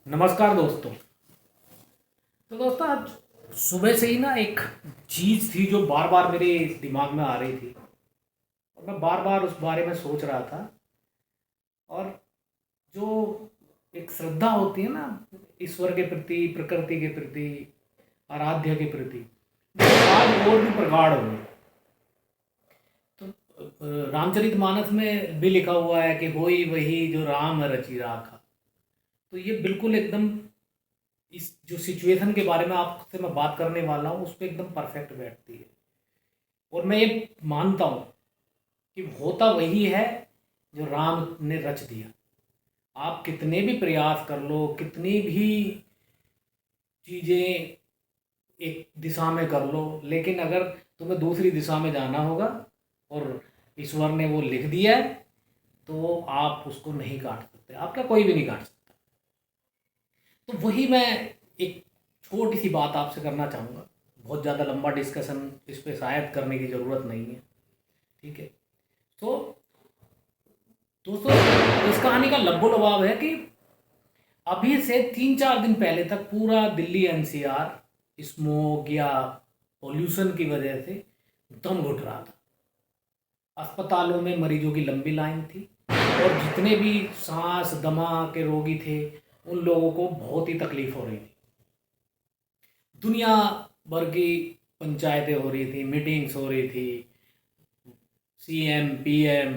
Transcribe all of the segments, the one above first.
नमस्कार दोस्तों। तो दोस्तों आज सुबह से ही ना एक चीज़ थी जो बार बार मेरे दिमाग में आ रही थी और मैं बार बार उस बारे में सोच रहा था। और जो एक श्रद्धा होती है ना, ईश्वर के प्रति, प्रकृति के प्रति, आराध्य के प्रति, वो आज और भी प्रगाढ़ हो गई। तो रामचरितमानस में भी लिखा हुआ है कि होई वही जो राम रचि राखा। तो ये बिल्कुल एकदम इस जो सिचुएशन के बारे में आपसे मैं बात करने वाला हूँ उस पर एकदम परफेक्ट बैठती है। और मैं ये मानता हूँ कि होता वही है जो राम ने रच दिया। आप कितने भी प्रयास कर लो, कितनी भी चीज़ें एक दिशा में कर लो, लेकिन अगर तुम्हें दूसरी दिशा में जाना होगा और ईश्वर ने वो लिख दिया है तो आप उसको नहीं काट सकते। आपका कोई भी नहीं काट सकता। तो वही मैं एक छोटी सी बात आपसे करना चाहूँगा। बहुत ज़्यादा लंबा डिस्कशन इस पे शायद करने की ज़रूरत नहीं है, ठीक है। तो दोस्तों इस कहानी का लब्बो लबाब है कि अभी से 3-4 दिन पहले तक पूरा दिल्ली एनसीआर स्मोक या पोल्यूशन की वजह से दम घुट रहा था। अस्पतालों में मरीजों की लंबी लाइन थी और जितने भी सांस दमा के रोगी थे उन लोगों को बहुत ही तकलीफ हो रही थी। दुनिया भर की पंचायतें हो रही थी, मीटिंग्स हो रही थी, सीएम पीएम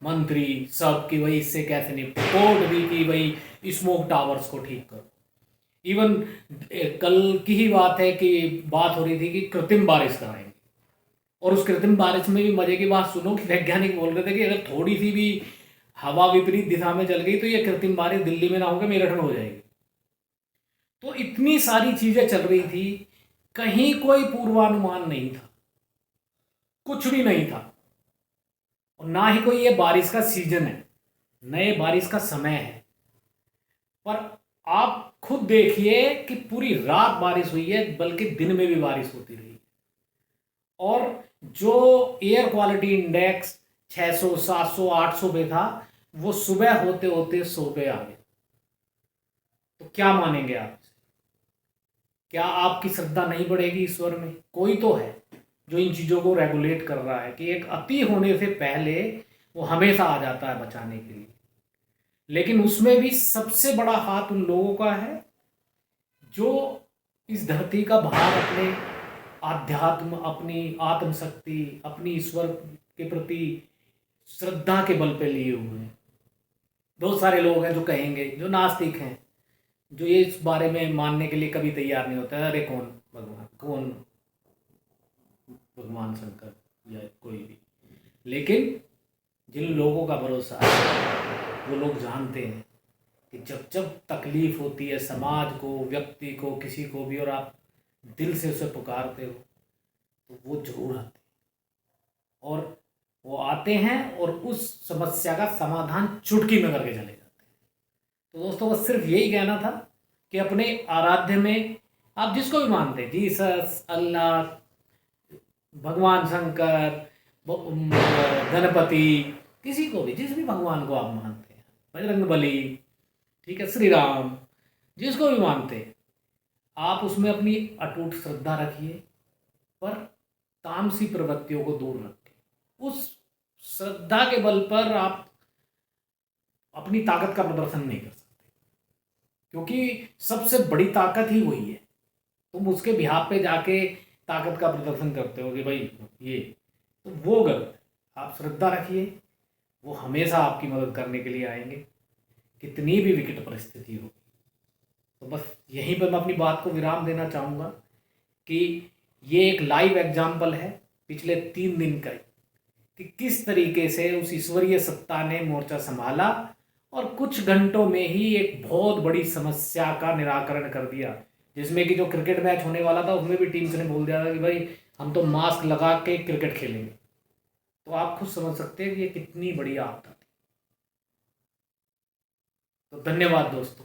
मंत्री सब की वही इससे कैसे निपटे, कोर्ट भी की वही स्मोक टावर्स को ठीक करो। इवन कल की ही बात है कि बात हो रही थी कि कृत्रिम बारिश कराएंगे। और उस कृत्रिम बारिश में भी मजे की बात सुनो कि वैज्ञानिक बोल रहे थे कि अगर थोड़ी सी भी हवा विपरीत दिशा में चल गई तो ये कृत्रिम बारिश दिल्ली में ना होकर मेरठ में हो जाएगी। तो इतनी सारी चीजें चल रही थी, कहीं कोई पूर्वानुमान नहीं था, कुछ भी नहीं था। और ना ही कोई ये बारिश का सीजन है, नए बारिश का समय है। पर आप खुद देखिए कि पूरी रात बारिश हुई है, बल्कि दिन में भी बारिश होती रही। और जो एयर क्वालिटी इंडेक्स 600 700 800 पे था वो सुबह होते होते 100 पे आ गया। तो क्या मानेंगे आप? क्या आपकी श्रद्धा नहीं बढ़ेगी ईश्वर में? कोई तो है जो इन चीज़ों को रेगुलेट कर रहा है कि एक अति होने से पहले वो हमेशा आ जाता है बचाने के लिए। लेकिन उसमें भी सबसे बड़ा हाथ उन लोगों का है जो इस धरती का भार अपने आध्यात्म, अपनी आत्मशक्ति, अपनी ईश्वर के प्रति श्रद्धा के बल पे लिए हुए हैं। बहुत सारे लोग हैं जो कहेंगे, जो नास्तिक हैं, जो ये इस बारे में मानने के लिए कभी तैयार नहीं होता है, अरे कौन भगवान, कौन भगवान शंकर या कोई भी। लेकिन जिन लोगों का भरोसा है वो लोग जानते हैं कि जब जब तकलीफ होती है समाज को, व्यक्ति को, किसी को भी, और आप दिल से उसे पुकारते हो तो वो जरूर आते हैं। और वो आते हैं और उस समस्या का समाधान चुटकी में करके चले जाते हैं। तो दोस्तों बस सिर्फ यही कहना था कि अपने आराध्य में आप जिसको भी मानते हैं, जीसस, अल्लाह, भगवान शंकर, गणपति, किसी को भी, जिस भी भगवान को आप मानते हैं, बजरंग बली, ठीक है, श्री राम, जिसको भी मानते हैं, आप उसमें अपनी अटूट श्रद्धा रखिए, पर तामसी प्रवृत्तियों को दूर रखें। उस श्रद्धा के बल पर आप अपनी ताकत का प्रदर्शन नहीं कर सकते, क्योंकि सबसे बड़ी ताकत ही वही है। तुम उसके बिहाफ पे जाके ताकत का प्रदर्शन करते हो कि भाई ये, तो वो गलत है। आप श्रद्धा रखिए, वो हमेशा आपकी मदद करने के लिए आएंगे, कितनी भी विकट परिस्थिति हो। तो बस यहीं पर मैं अपनी बात को विराम देना चाहूँगा कि ये एक लाइव एग्जाम्पल है पिछले 3 दिन का कि किस तरीके से उस ईश्वरीय सत्ता ने मोर्चा संभाला और कुछ घंटों में ही एक बहुत बड़ी समस्या का निराकरण कर दिया। जिसमें कि जो क्रिकेट मैच होने वाला था उसमें भी टीम्स ने बोल दिया था कि भाई हम तो मास्क लगा के क्रिकेट खेलेंगे। तो आप खुद समझ सकते हैं कि ये कितनी बड़ी आपदा थी। तो धन्यवाद दोस्तों।